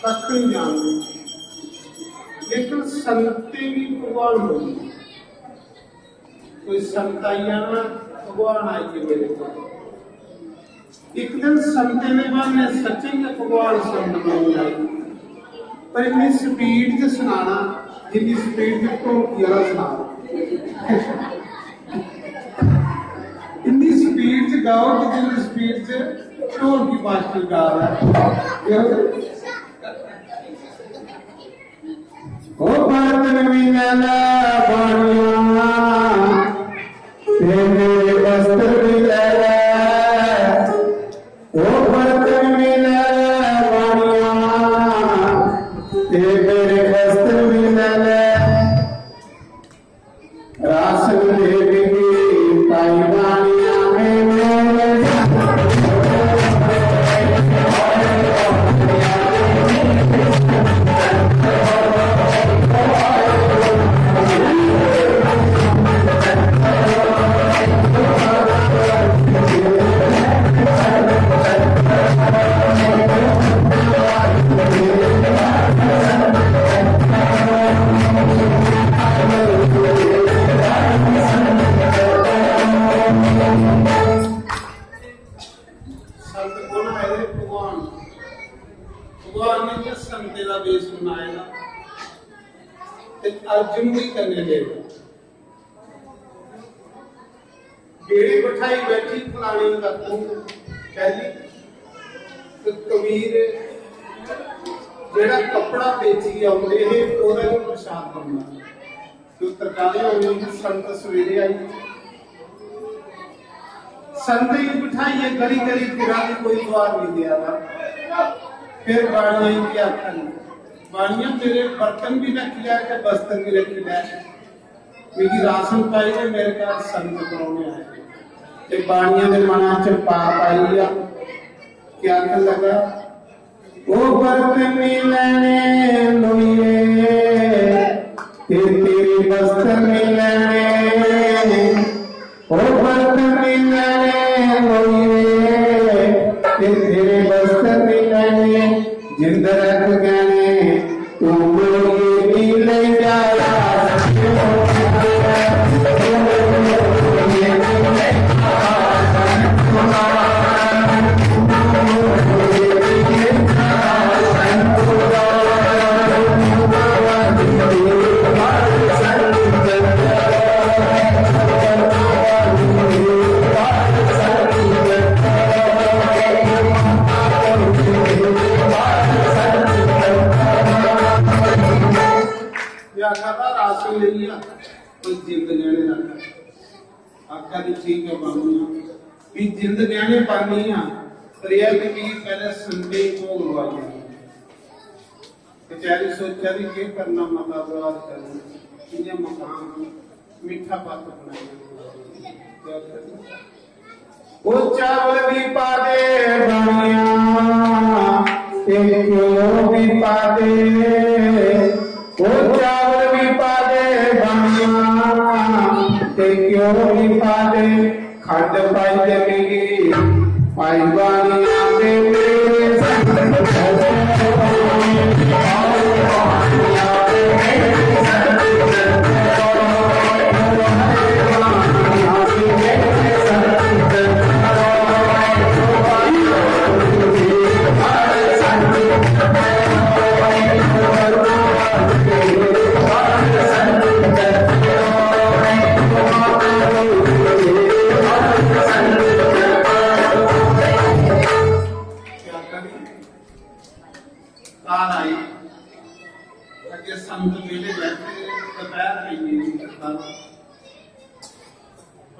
कख नहीं जानते, लेकिन संगतें भी भगवान होगी। कोई संत आइया ना, भगवान आइए मेरे को। एक दिन संते ने मैं सच्चे में भगवान संत नहीं आई, पर इतनी स्पीड से सुनाना जितनी स्पीड से तो जरा सुना इतनी स्पीड से गाओ जितनी स्पीड से ढोल की बात गा रहा है। ओ बर्तन मिलना बाणिया तेरे वस्त्र मिलना, ओ बर्तन मिलना बाणिया तेरे वस्त्र मिलना, रासन देवी पाई बाणिया अर्जुन भी करने देगा। बेड़ी बिठाई बैठी फलानी का तू कहली तो कबीर जेड़ा कपड़ा बेची आउंदे है ओदा भी प्रसाद बनना। तो तरकारी होनी संत सवेरे आई, संत ही बिठाई है गली गली फिरा भी कोई द्वार नहीं दिया था। फिर बाणिया की आखन बाणिया मेरे बर्तन भी रख लिया के बस्तर भी रख लिया, मेरी राशन पाई है मेरे घर संत करने आए। बाणिया ने मना च पाप आई लिया, क्या कर लगा ओ बर्तन मिलने लोइए तेरे बस्तर मिलने, ओ बर्तन मिलने लोइए तेरे बस्तर मिलने, जिंद रख गए तुम ये ले जाया ठीक है भी जिंद गहने पानी पर यह कि पहले संडे को लवाई बेचारी सोचा भी क्या करना मता बर्बाद करना इन्हें मकान मीठा पात बनाया। वो चावल भी पा दे बाणिया क्यों भी पा दे, वो चावल भी पा दे बाणिया क्यों भी पा दे, खंड पाई देगी पाई बाणिया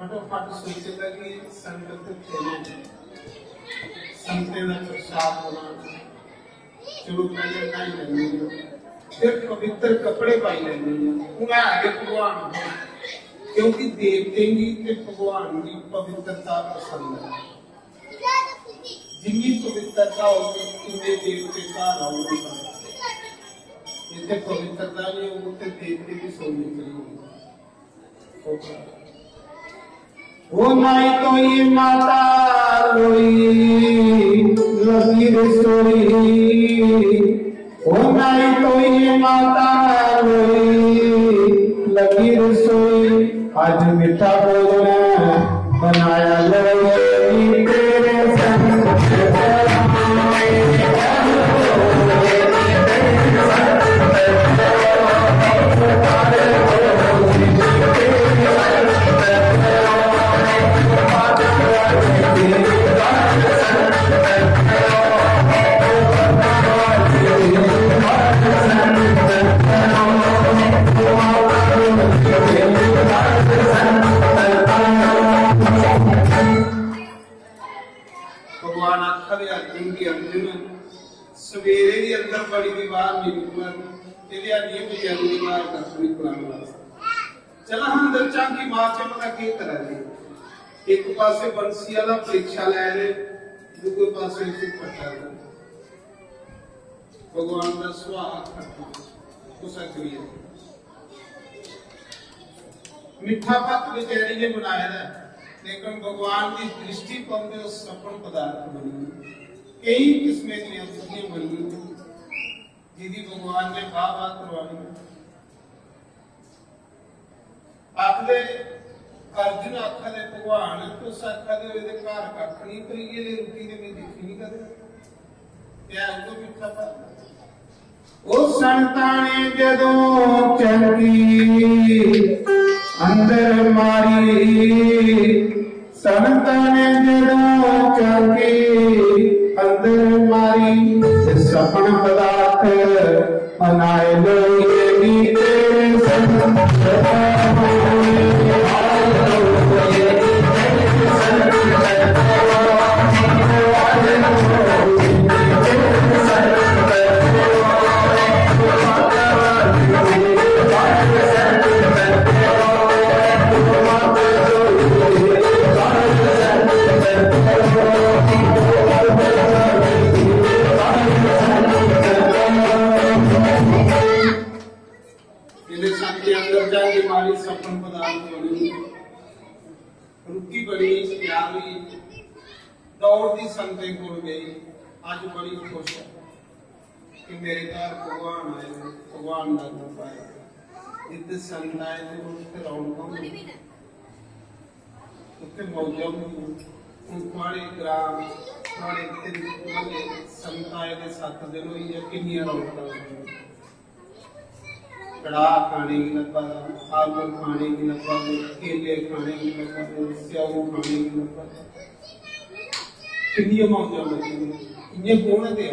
फटोफट सोचेगा कि संगत संते का प्रसाद बना चलो पहले नहीं लेंगे, फिर पवित्र कपड़े पाई लेंगे आगे भगवान, क्योंकि देवते की भगवान की पवित्रता पसंद है। जितनी पवित्रता होगी उन्हें देवते का राउंड जितने पवित्रता नहीं होते देवते की सोनी चाहिए। वो नाई तो ये माता रोई लगी रसोई ओ नाई तो ये माता रोई लगी रसोई आज मीठा भोजन बनाया लोई तेरे संग भगवान आखर अर्जुन की अर्जुन सवेरे के अंदर बड़ी विवाह निकल तेरे आदि में जरूरी मार का सुनी पुराना वाला चला हम दर्चा की मां से पता के करा दे एक पासे बंसी वाला परीक्षा ले ले दूसरे पासे से पटा ले भगवान का स्वागत करता उस क्रिया मिठा पक बेचारी ने बनाया है लेकिन भगवान की दृष्टि पर उस सपन पदार्थ बनी कई किस्में की अवधियां बनी जिदी भगवान ने बाबा करवानी आखले अर्जुन आखले भगवान तो साखले वे घर कख नहीं पर ये ले रुकी ने मैं देखी नहीं करे क्या उनको मिठा पक ओ संताने जदों चंगी अंदर मारी संताने जदों चंगी अंदर मारी सपन पदार्थ बनाए लो ये भी तेरे संग सपन पदार्थ बनी रुकी बड़ी प्यारी दौड़ती संते को गई आज बड़ी खुश है कि मेरे घर भगवान आए भगवान का रूप आए जितने संत आए थे उसके रौनकों उसके मौजूद तुम्हारे ग्राम तुम्हारे संत आए थे 7 दिन हुई है किन्नी रौनक कड़ा खाने की लगा आलू खाने की लगा केले खाने की लगा स्याऊ खाने की लगा किन्नी मौजा लगी इन्हें कौन दे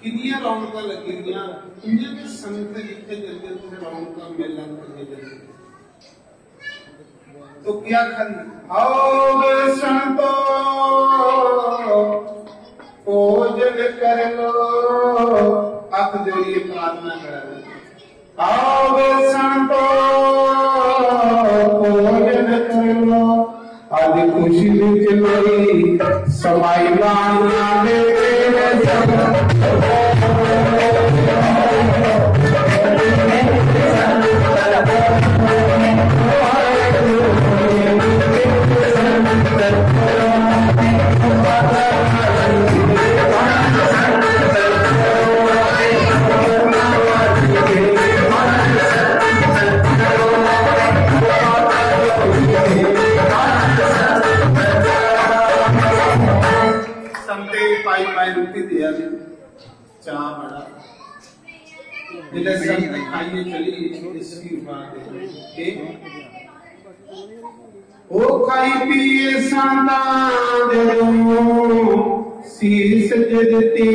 किन्नी रौनक लगी इन्हें भी संत जितने जल्दी उतने रौनक मेला करने जल्दी तो क्या खन आओ संतो भोजन कर लो हाथ जोड़िए प्रार्थना कर आओ संतो भोजन कर लो आज खुशी बिच मेरी समाई बाना मेरे संग चाह बड़ा जिले संत खाइए चली इसकी बात है ओ खाई पिए सांदा शीस जदती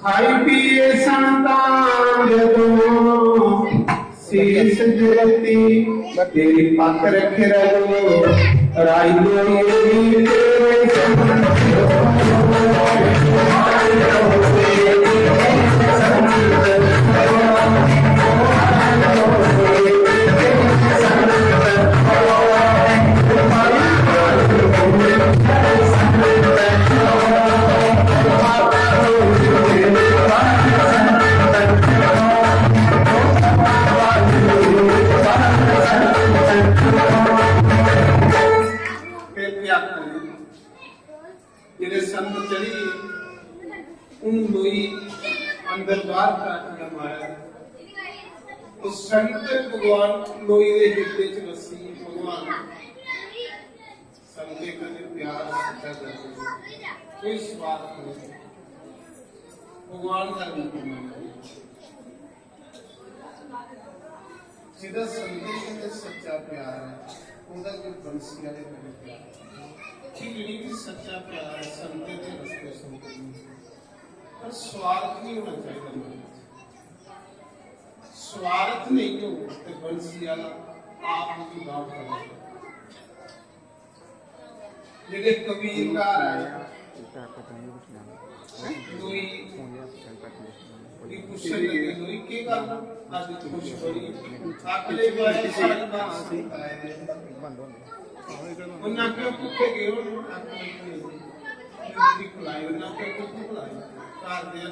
खाई पिए सांदा शीस जदती तेरी पक रखे रहो राई लो व्याकरण जेडे संत चढ़ी उन लोई अंदर बाहर काट माया उस संत भगवान लोई दे हिरदे च वसी भगवान संते कने प्यार सच्चा करते कोई स्वार्थ नहीं भगवान का रूप जिदा संते कने सच्चा प्यार है उनका कोई बंसी वाले कने प्यार जी भी सच्चा प्यार है संते के रस्ते संते पर स्वार्थ नहीं होना चाहिए मन स्वार्थ नहीं हो तो बंसी वाला आप की बात कर जेडे कबीरदार आया कोई पूछने लगे कोई के गल आज खुश बड़ी अगले बारे सारी बात सुनाए उन्ना क्यों कुत्ते गए उन्ना क्यों कुत्ते बुलाए कार दिया